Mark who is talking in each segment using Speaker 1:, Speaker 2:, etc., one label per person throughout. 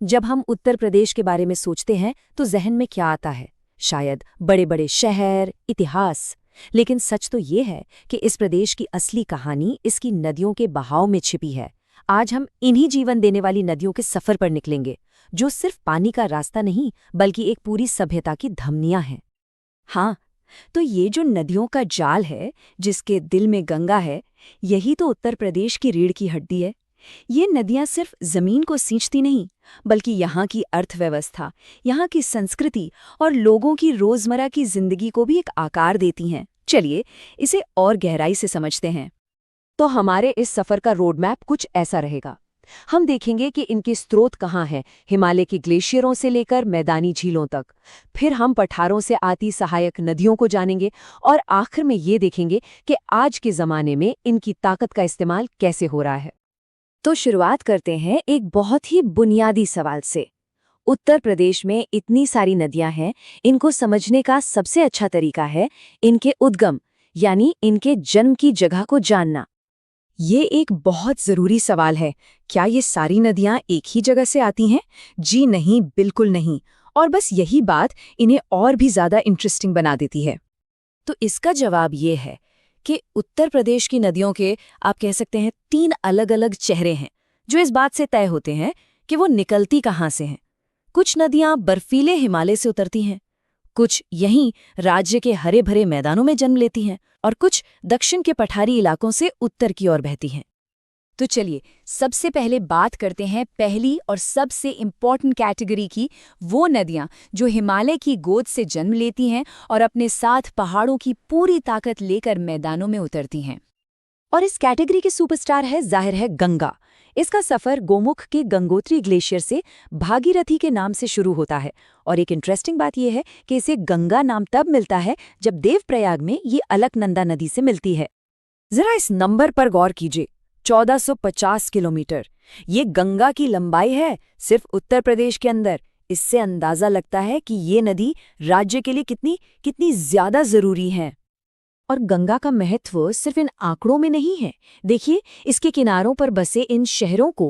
Speaker 1: जब हम उत्तर प्रदेश के बारे में सोचते हैं तो जहन में क्या आता है? शायद बड़े बड़े शहर, इतिहास। लेकिन सच तो ये है कि इस प्रदेश की असली कहानी इसकी नदियों के बहाव में छिपी है। आज हम इन्हीं जीवन देने वाली नदियों के सफर पर निकलेंगे, जो सिर्फ पानी का रास्ता नहीं बल्कि एक पूरी सभ्यता की धमनियां हैं। हाँ, तो ये जो नदियों का जाल है, जिसके दिल में गंगा है, यही तो उत्तर प्रदेश की रीढ़ की हड्डी है। ये नदियां सिर्फ जमीन को सींचती नहीं, बल्कि यहाँ की अर्थव्यवस्था, यहाँ की संस्कृति और लोगों की रोजमर्रा की जिंदगी को भी एक आकार देती हैं। चलिए इसे और गहराई से समझते हैं। तो हमारे इस सफर का रोड मैप कुछ ऐसा रहेगा। हम देखेंगे कि इनके स्रोत कहाँ हैं, हिमालय के ग्लेशियरों से लेकर मैदानी झीलों तक। फिर हम पठारों से आती सहायक नदियों को जानेंगे और आखिर में ये देखेंगे कि आज के ज़माने में इनकी ताकत का इस्तेमाल कैसे हो रहा है। तो शुरुआत करते हैं एक बहुत ही बुनियादी सवाल से। उत्तर प्रदेश में इतनी सारी नदियां हैं, इनको समझने का सबसे अच्छा तरीका है इनके उद्गम, यानी इनके जन्म की जगह को जानना। ये एक बहुत ज़रूरी सवाल है। क्या ये सारी नदियां एक ही जगह से आती हैं? जी नहीं, बिल्कुल नहीं। और बस यही बात इन्हें और भी ज़्यादा इंटरेस्टिंग बना देती है। तो इसका जवाब ये है कि उत्तर प्रदेश की नदियों के, आप कह सकते हैं, 3 अलग-अलग चेहरे हैं, जो इस बात से तय होते हैं कि वो निकलती कहाँ से हैं। कुछ नदियां बर्फीले हिमालय से उतरती हैं, कुछ यहीं राज्य के हरे भरे मैदानों में जन्म लेती हैं और कुछ दक्षिण के पठारी इलाकों से उत्तर की ओर बहती हैं। तो चलिए सबसे पहले बात करते हैं पहली और सबसे इम्पॉर्टेंट कैटेगरी की, वो नदियां जो हिमालय की गोद से जन्म लेती हैं और अपने साथ पहाड़ों की पूरी ताकत लेकर मैदानों में उतरती हैं। और इस कैटेगरी के सुपरस्टार है, जाहिर है, गंगा। इसका सफ़र गोमुख के गंगोत्री ग्लेशियर से भागीरथी के नाम से शुरू होता है। और एक इंटरेस्टिंग बात यह है कि इसे गंगा नाम तब मिलता है जब देवप्रयाग में ये अलकनंदा नदी से मिलती है। जरा इस नंबर पर गौर कीजिए, 1450 किलोमीटर। ये गंगा की लंबाई है सिर्फ उत्तर प्रदेश के अंदर। इससे अंदाजा लगता है कि ये नदी राज्य के लिए कितनी ज्यादा जरूरी है। और गंगा का महत्व सिर्फ इन आंकड़ों में नहीं है। देखिए, इसके किनारों पर बसे इन शहरों को,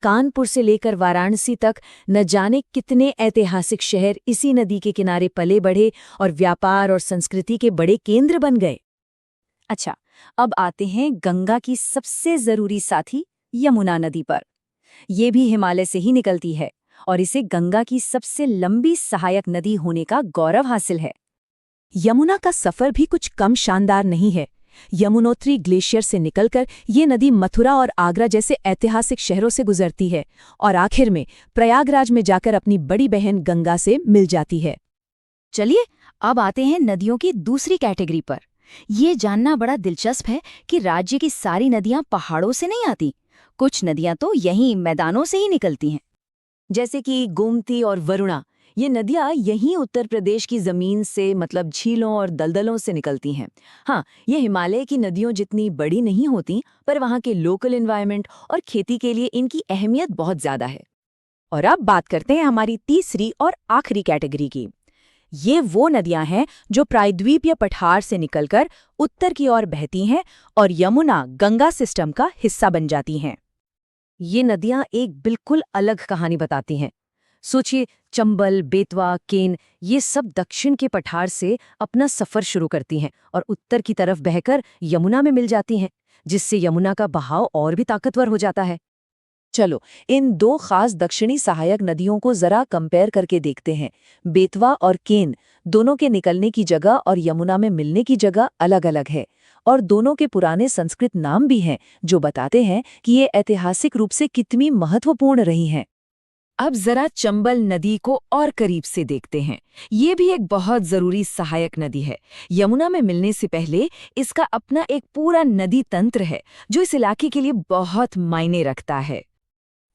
Speaker 1: कानपुर से लेकर वाराणसी तक, न जाने कितने ऐतिहासिक शहर इसी नदी के किनारे पले बढ़े और व्यापार और संस्कृति के बड़े केंद्र बन गए। अच्छा, अब आते हैं गंगा की सबसे जरूरी साथी यमुना नदी पर। ये भी हिमालय से ही निकलती है और इसे गंगा की सबसे लंबी सहायक नदी होने का गौरव हासिल है। यमुना का सफर भी कुछ कम शानदार नहीं है। यमुनोत्री ग्लेशियर से निकलकर ये नदी मथुरा और आगरा जैसे ऐतिहासिक शहरों से गुजरती है और आखिर में प्रयागराज में जाकर अपनी बड़ी बहन गंगा से मिल जाती है। चलिए अब आते हैं नदियों की दूसरी कैटेगरी पर। ये जानना बड़ा दिलचस्प है कि राज्य की सारी नदियां पहाड़ों से नहीं आती। कुछ नदियां तो यहीं मैदानों से ही निकलती हैं, जैसे कि गोमती और वरुणा। ये नदियां यहीं उत्तर प्रदेश की ज़मीन से, मतलब झीलों और दलदलों से निकलती हैं। हाँ, ये हिमालय की नदियों जितनी बड़ी नहीं होती, पर वहाँ के लोकल एनवायरनमेंट और खेती के लिए इनकी अहमियत बहुत ज़्यादा है। और अब बात करते हैं हमारी तीसरी और आखिरी कैटेगरी की। ये वो नदियां हैं जो प्रायद्वीप या पठार से निकलकर उत्तर की ओर बहती हैं और यमुना गंगा सिस्टम का हिस्सा बन जाती हैं। ये नदियां एक बिल्कुल अलग कहानी बताती हैं। सोचिए, चंबल, बेतवा, केन, ये सब दक्षिण के पठार से अपना सफर शुरू करती हैं और उत्तर की तरफ बहकर यमुना में मिल जाती हैं, जिससे यमुना का बहाव और भी ताकतवर हो जाता है। चलो इन 2 खास दक्षिणी सहायक नदियों को जरा कंपेयर करके देखते हैं। बेतवा और केन दोनों के निकलने की जगह और यमुना में मिलने की जगह अलग अलग है, और दोनों के पुराने संस्कृत नाम भी हैं जो बताते हैं कि ये ऐतिहासिक रूप से कितनी महत्वपूर्ण रही हैं। अब जरा चंबल नदी को और करीब से देखते हैं। ये भी एक बहुत जरूरी सहायक नदी है। यमुना में मिलने से पहले इसका अपना एक पूरा नदी तंत्र है जो इस इलाके के लिए बहुत मायने रखता है।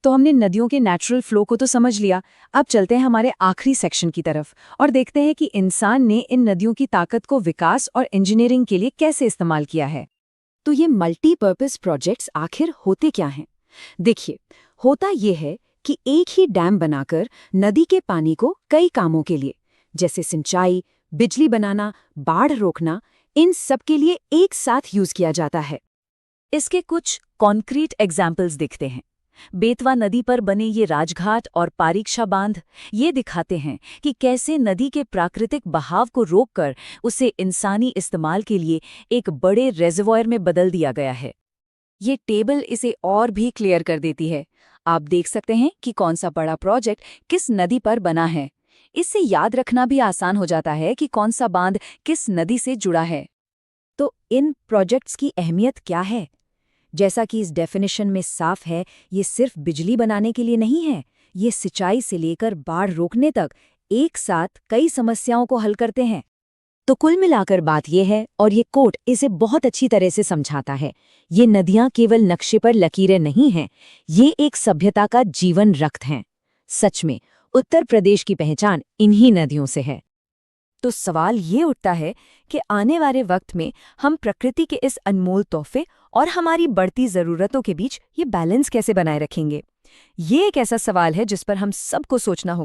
Speaker 1: तो हमने नदियों के नेचुरल फ्लो को तो समझ लिया। अब चलते हैं हमारे आखिरी सेक्शन की तरफ और देखते हैं कि इंसान ने इन नदियों की ताकत को विकास और इंजीनियरिंग के लिए कैसे इस्तेमाल किया है। तो ये मल्टीपर्पज प्रोजेक्ट्स आखिर होते क्या हैं? देखिए, होता ये है कि एक ही डैम बनाकर नदी के पानी को कई कामों के लिए, जैसे सिंचाई, बिजली बनाना, बाढ़ रोकना, इन सब के लिए एक साथ यूज किया जाता है। इसके कुछ कॉन्क्रीट एग्जाम्पल्स दिखते हैं। बेतवा नदी पर बने ये राजघाट और पारीक्षा बांध ये दिखाते हैं कि कैसे नदी के प्राकृतिक बहाव को रोककर उसे इंसानी इस्तेमाल के लिए एक बड़े रेजर्वॉयर में बदल दिया गया है। ये टेबल इसे और भी क्लियर कर देती है। आप देख सकते हैं कि कौन सा बड़ा प्रोजेक्ट किस नदी पर बना है। इससे याद रखना भी आसान हो जाता है कि कौन सा बांध किस नदी से जुड़ा है। तो इन प्रोजेक्ट्स की अहमियत क्या है? जैसा कि इस डेफिनेशन में साफ है, ये सिर्फ बिजली बनाने के लिए नहीं है। ये सिंचाई से लेकर बाढ़ रोकने तक एक साथ कई समस्याओं को हल करते हैं। तो कुल मिलाकर बात यह है, और ये कोट इसे बहुत अच्छी तरह से समझाता है, ये नदियां केवल नक्शे पर लकीरें नहीं हैं, ये एक सभ्यता का जीवन रक्त हैं। सच में उत्तर प्रदेश की पहचान इन्हीं नदियों से है। तो सवाल ये उठता है कि आने वाले वक्त में हम प्रकृति के इस अनमोल तोहफे और हमारी बढ़ती ज़रूरतों के बीच ये बैलेंस कैसे बनाए रखेंगे? ये एक ऐसा सवाल है जिस पर हम सबको सोचना होगा।